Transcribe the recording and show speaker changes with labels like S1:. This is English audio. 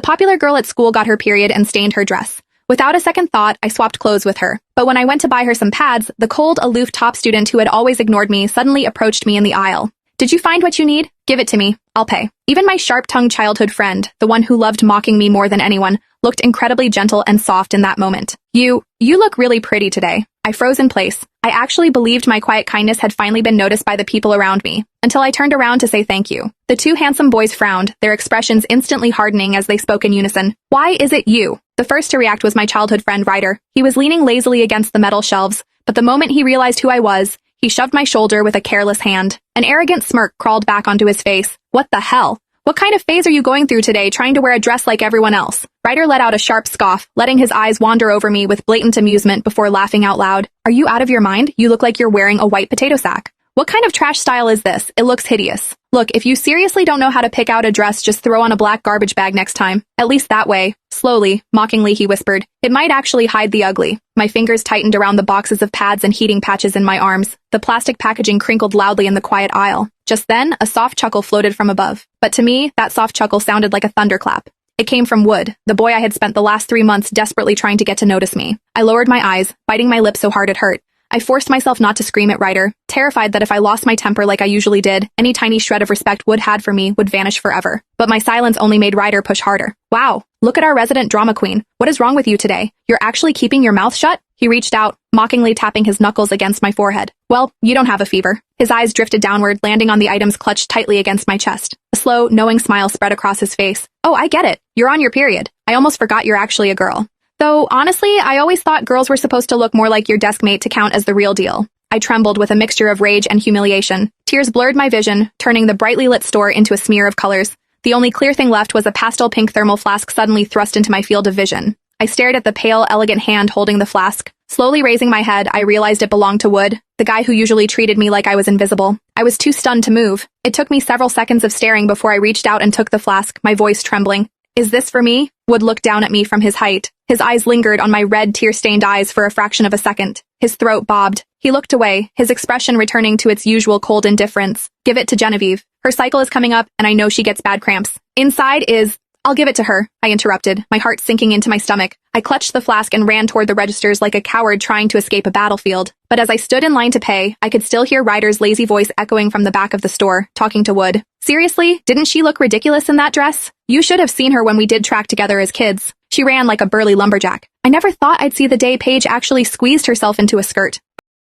S1: The popular girl at school got her period and stained her dress. Without a second thought, I swapped clothes with her. But when I went to buy her some pads, the cold, aloof top student who had always ignored me suddenly approached me in the aisle. "Did you find what you need? Give it to me. I'll pay." Even my sharp-tongued childhood friend, the one who loved mocking me more than anyone, looked incredibly gentle and soft in that moment. You look really pretty today." I froze in place. I actually believed my quiet kindness had finally been noticed by the people around me, until I turned around to say thank you. The two handsome boys frowned, their expressions instantly hardening as they spoke in unison. "Why is it you?" The first to react was my childhood friend Ryder. He was leaning lazily against the metal shelves, but the moment he realized who I was, he shoved my shoulder with a careless hand. An arrogant smirk crawled back onto his face. "What the hell? What kind of phase are you going through today, trying to wear a dress like everyone else?" Ryder let out a sharp scoff, letting his eyes wander over me with blatant amusement before laughing out loud. "Are you out of your mind? You look like you're wearing a white potato sack. What kind of trash style is this? It looks hideous. Look, if you seriously don't know how to pick out a dress, just throw on a black garbage bag next time. At least that way." Slowly, mockingly he whispered, "It might actually hide the ugly." My fingers tightened around the boxes of pads and heating patches in my arms. The plastic packaging crinkled loudly in the quiet aisle. Just then, a soft chuckle floated from above. But to me, that soft chuckle sounded like a thunderclap. It came from Wood, the boy I had spent the last 3 months desperately trying to get to notice me. I lowered my eyes, biting my lip so hard it hurt. I forced myself not to scream at Ryder, terrified that if I lost my temper like I usually did, any tiny shred of respect Wood had for me would vanish forever. But my silence only made Ryder push harder. "Wow, look at our resident drama queen. What is wrong with you today? You're actually keeping your mouth shut?" He reached out, mockingly tapping his knuckles against my forehead. "Well, you don't have a fever." His eyes drifted downward, landing on the items clutched tightly against my chest. A slow, knowing smile spread across his face. "Oh, I get it. You're on your period. I almost forgot you're actually a girl. Though, honestly, I always thought girls were supposed to look more like your desk mate to count as the real deal." I trembled with a mixture of rage and humiliation. Tears blurred my vision, turning the brightly lit store into a smear of colors. The only clear thing left was a pastel pink thermal flask suddenly thrust into my field of vision. I stared at the pale, elegant hand holding the flask. Slowly raising my head, I realized it belonged to Wood, the guy who usually treated me like I was invisible. I was too stunned to move. It took me several seconds of staring before I reached out and took the flask, my voice trembling. "Is this for me?" Wood looked down at me from his height. His eyes lingered on my red, tear-stained eyes for a fraction of a second. His throat bobbed. He looked away, his expression returning to its usual cold indifference. "Give it to Genevieve. Her cycle is coming up, and I know she gets bad cramps. Inside is—" "I'll give it to her," I interrupted, my heart sinking into my stomach. I clutched the flask and ran toward the registers like a coward trying to escape a battlefield. But as I stood in line to pay, I could still hear Ryder's lazy voice echoing from the back of the store, talking to Wood. "Seriously, didn't she look ridiculous in that dress? You should have seen her when we did track together as kids. She ran like a burly lumberjack. I never thought I'd see the day Paige actually squeezed herself into a skirt."